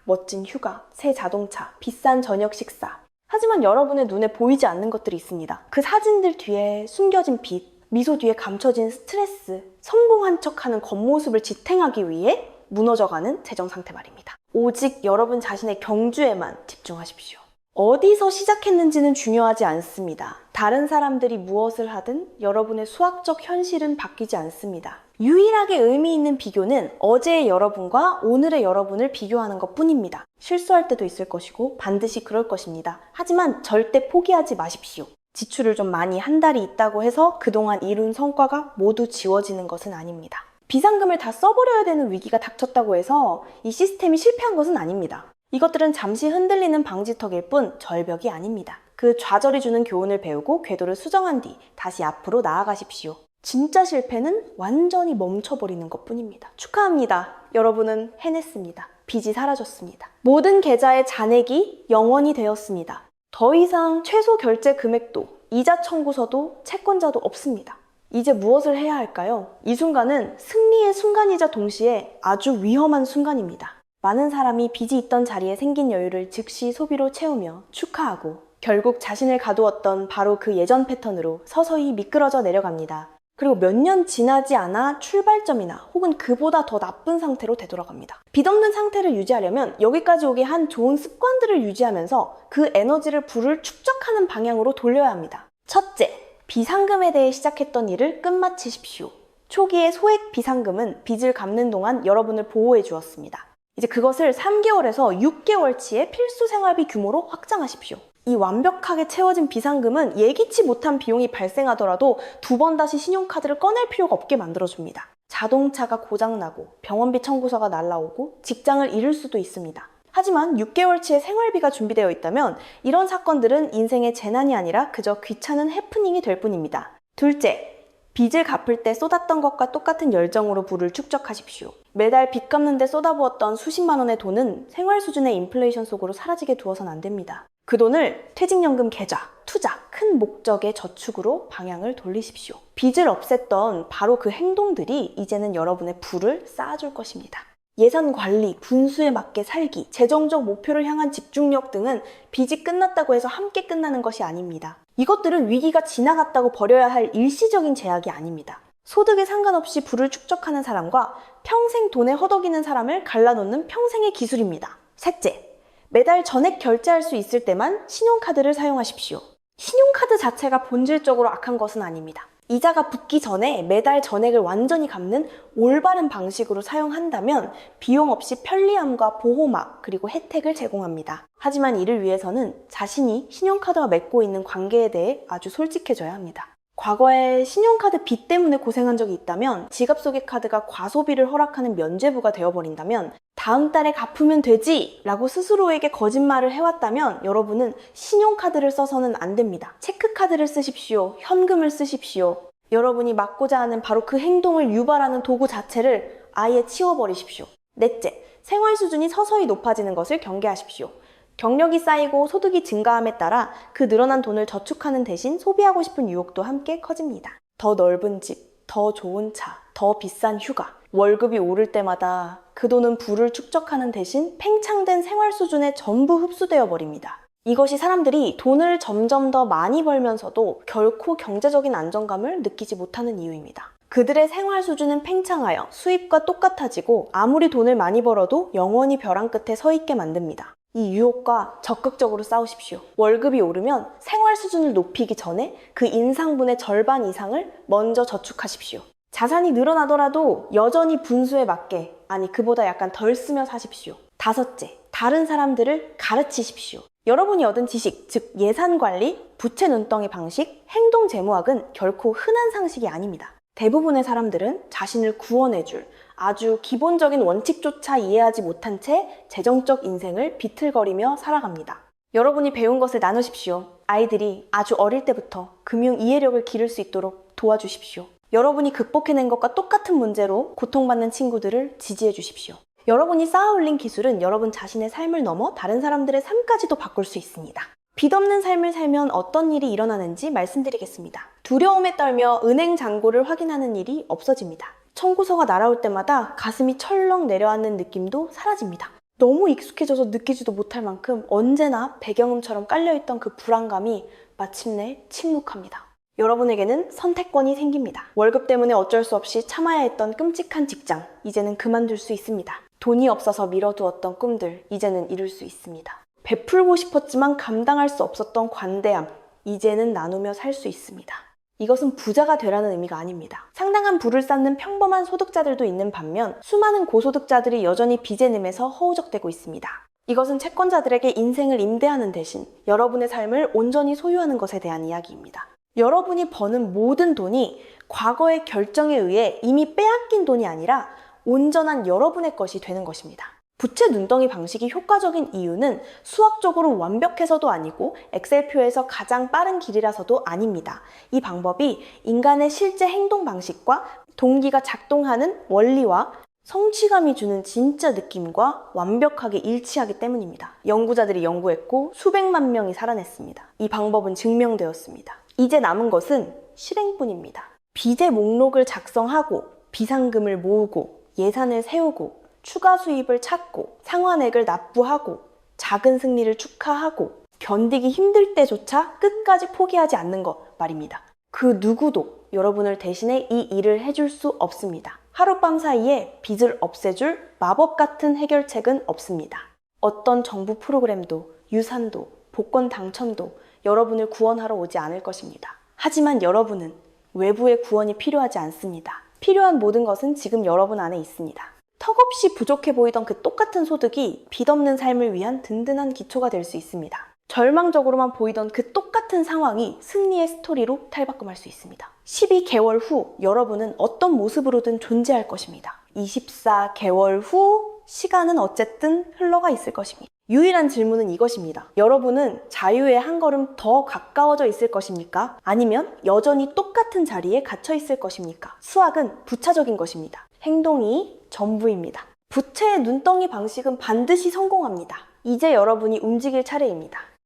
멋진 휴가, 새 자동차, 비싼 저녁 식사. 하지만 여러분의 눈에 보이지 않는 것들이 있습니다. 그 사진들 뒤에 숨겨진 빚, 미소 뒤에 감춰진 스트레스, 성공한 척하는 겉모습을 지탱하기 위해 무너져가는 재정 상태 말입니다. 오직 여러분 자신의 경주에만 집중하십시오. 어디서 시작했는지는 중요하지 않습니다. 다른 사람들이 무엇을 하든 여러분의 수학적 현실은 바뀌지 않습니다. 유일하게 의미 있는 비교는 어제의 여러분과 오늘의 여러분을 비교하는 것 뿐입니다. 실수할 때도 있을 것이고 반드시 그럴 것입니다. 하지만 절대 포기하지 마십시오. 지출을 좀 많이 한 달이 있다고 해서 그동안 이룬 성과가 모두 지워지는 것은 아닙니다. 비상금을 다 써버려야 되는 위기가 닥쳤다고 해서 이 시스템이 실패한 것은 아닙니다. 이것들은 잠시 흔들리는 방지턱일 뿐 절벽이 아닙니다. 그 좌절이 주는 교훈을 배우고 궤도를 수정한 뒤 다시 앞으로 나아가십시오. 진짜 실패는 완전히 멈춰버리는 것뿐입니다. 축하합니다. 여러분은 해냈습니다. 빚이 사라졌습니다. 모든 계좌의 잔액이 0원이 되었습니다. 더 이상 최소 결제 금액도, 이자 청구서도, 채권자도 없습니다. 이제 무엇을 해야 할까요? 이 순간은 승리의 순간이자 동시에 아주 위험한 순간입니다. 많은 사람이 빚이 있던 자리에 생긴 여유를 즉시 소비로 채우며 축하하고 결국 자신을 가두었던 바로 그 예전 패턴으로 서서히 미끄러져 내려갑니다. 그리고 몇 년 지나지 않아 출발점이나 혹은 그보다 더 나쁜 상태로 되돌아갑니다. 빚 없는 상태를 유지하려면 여기까지 오게 한 좋은 습관들을 유지하면서 그 에너지를 불을 축적하는 방향으로 돌려야 합니다. 첫째, 비상금에 대해 시작했던 일을 끝마치십시오. 초기의 소액 비상금은 빚을 갚는 동안 여러분을 보호해 주었습니다. 이제 그것을 3개월에서 6개월치의 필수 생활비 규모로 확장하십시오. 이 완벽하게 채워진 비상금은 예기치 못한 비용이 발생하더라도 두 번 다시 신용카드를 꺼낼 필요가 없게 만들어줍니다. 자동차가 고장나고 병원비 청구서가 날라오고 직장을 잃을 수도 있습니다. 하지만 6개월치의 생활비가 준비되어 있다면 이런 사건들은 인생의 재난이 아니라 그저 귀찮은 해프닝이 될 뿐입니다. 둘째, 빚을 갚을 때 쏟았던 것과 똑같은 열정으로 부를 축적하십시오. 매달 빚 갚는 데 쏟아부었던 수십만 원의 돈은 생활 수준의 인플레이션 속으로 사라지게 두어선 안 됩니다. 그 돈을 퇴직연금 계좌, 투자, 큰 목적의 저축으로 방향을 돌리십시오. 빚을 없앴던 바로 그 행동들이 이제는 여러분의 부를 쌓아줄 것입니다. 예산 관리, 분수에 맞게 살기, 재정적 목표를 향한 집중력 등은 빚이 끝났다고 해서 함께 끝나는 것이 아닙니다. 이것들은 위기가 지나갔다고 버려야 할 일시적인 제약이 아닙니다. 소득에 상관없이 부를 축적하는 사람과 평생 돈에 허덕이는 사람을 갈라놓는 평생의 기술입니다. 셋째, 매달 전액 결제할 수 있을 때만 신용카드를 사용하십시오. 신용카드 자체가 본질적으로 악한 것은 아닙니다. 이자가 붙기 전에 매달 전액을 완전히 갚는 올바른 방식으로 사용한다면 비용 없이 편리함과 보호막 그리고 혜택을 제공합니다. 하지만 이를 위해서는 자신이 신용카드와 맺고 있는 관계에 대해 아주 솔직해져야 합니다. 과거에 신용카드 빚 때문에 고생한 적이 있다면 지갑 속의 카드가 과소비를 허락하는 면죄부가 되어버린다면 다음 달에 갚으면 되지 라고 스스로에게 거짓말을 해왔다면 여러분은 신용카드를 써서는 안 됩니다. 체크카드를 쓰십시오. 현금을 쓰십시오. 여러분이 막고자 하는 바로 그 행동을 유발하는 도구 자체를 아예 치워버리십시오. 넷째, 생활 수준이 서서히 높아지는 것을 경계하십시오. 경력이 쌓이고 소득이 증가함에 따라 그 늘어난 돈을 저축하는 대신 소비하고 싶은 유혹도 함께 커집니다. 더 넓은 집, 더 좋은 차, 더 비싼 휴가. 월급이 오를 때마다 그 돈은 부를 축적하는 대신 팽창된 생활 수준에 전부 흡수되어 버립니다. 이것이 사람들이 돈을 점점 더 많이 벌면서도 결코 경제적인 안정감을 느끼지 못하는 이유입니다. 그들의 생활 수준은 팽창하여 수입과 똑같아지고 아무리 돈을 많이 벌어도 영원히 벼랑 끝에 서 있게 만듭니다. 이 유혹과 적극적으로 싸우십시오. 월급이 오르면 생활 수준을 높이기 전에 그 인상분의 절반 이상을 먼저 저축하십시오. 자산이 늘어나더라도 여전히 분수에 맞게, 아니 그보다 약간 덜 쓰며 사십시오. 다섯째, 다른 사람들을 가르치십시오. 여러분이 얻은 지식, 즉 예산관리, 부채 눈덩이 방식, 행동재무학은 결코 흔한 상식이 아닙니다. 대부분의 사람들은 자신을 구원해줄 아주 기본적인 원칙조차 이해하지 못한 채 재정적 인생을 비틀거리며 살아갑니다. 여러분이 배운 것을 나누십시오. 아이들이 아주 어릴 때부터 금융 이해력을 기를 수 있도록 도와주십시오. 여러분이 극복해낸 것과 똑같은 문제로 고통받는 친구들을 지지해 주십시오. 여러분이 쌓아 올린 기술은 여러분 자신의 삶을 넘어 다른 사람들의 삶까지도 바꿀 수 있습니다. 빚 없는 삶을 살면 어떤 일이 일어나는지 말씀드리겠습니다. 두려움에 떨며 은행 잔고를 확인하는 일이 없어집니다. 청구서가 날아올 때마다 가슴이 철렁 내려앉는 느낌도 사라집니다. 너무 익숙해져서 느끼지도 못할 만큼 언제나 배경음처럼 깔려있던 그 불안감이 마침내 침묵합니다. 여러분에게는 선택권이 생깁니다. 월급 때문에 어쩔 수 없이 참아야 했던 끔찍한 직장, 이제는 그만둘 수 있습니다. 돈이 없어서 미뤄두었던 꿈들, 이제는 이룰 수 있습니다. 베풀고 싶었지만 감당할 수 없었던 관대함, 이제는 나누며 살 수 있습니다. 이것은 부자가 되라는 의미가 아닙니다. 상당한 부를 쌓는 평범한 소득자들도 있는 반면 수많은 고소득자들이 여전히 빚에 nim해서 허우적대고 있습니다. 이것은 채권자들에게 인생을 임대하는 대신 여러분의 삶을 온전히 소유하는 것에 대한 이야기입니다. 여러분이 버는 모든 돈이 과거의 결정에 의해 이미 빼앗긴 돈이 아니라 온전한 여러분의 것이 되는 것입니다. 부채 눈덩이 방식이 효과적인 이유는 수학적으로 완벽해서도 아니고 엑셀표에서 가장 빠른 길이라서도 아닙니다. 이 방법이 인간의 실제 행동 방식과 동기가 작동하는 원리와 성취감이 주는 진짜 느낌과 완벽하게 일치하기 때문입니다. 연구자들이 연구했고 수백만 명이 살아냈습니다. 이 방법은 증명되었습니다. 이제 남은 것은 실행뿐입니다. 빚의 목록을 작성하고 비상금을 모으고 예산을 세우고 추가 수입을 찾고 상환액을 납부하고 작은 승리를 축하하고 견디기 힘들 때조차 끝까지 포기하지 않는 것 말입니다. 그 누구도 여러분을 대신해 이 일을 해줄 수 없습니다. 하룻밤 사이에 빚을 없애줄 마법 같은 해결책은 없습니다. 어떤 정부 프로그램도 유산도 복권 당첨도 여러분을 구원하러 오지 않을 것입니다. 하지만 여러분은 외부의 구원이 필요하지 않습니다. 필요한 모든 것은 지금 여러분 안에 있습니다. 턱없이 부족해 보이던 그 똑같은 소득이 빚 없는 삶을 위한 든든한 기초가 될 수 있습니다. 절망적으로만 보이던 그 똑같은 상황이 승리의 스토리로 탈바꿈할 수 있습니다. 12개월 후 여러분은 어떤 모습으로든 존재할 것입니다. 24개월 후 시간은 어쨌든 흘러가 있을 것입니다. 유일한 질문은 이것입니다. 여러분은 자유에 한 걸음 더 가까워져 있을 것입니까? 아니면 여전히 똑같은 자리에 갇혀 있을 것입니까? 수학은 부차적인 것입니다. 행동이 전부입니다. 부채의 눈덩이 방식은 반드시 성공합니다. 이제 여러분이 움직일 차례입니다.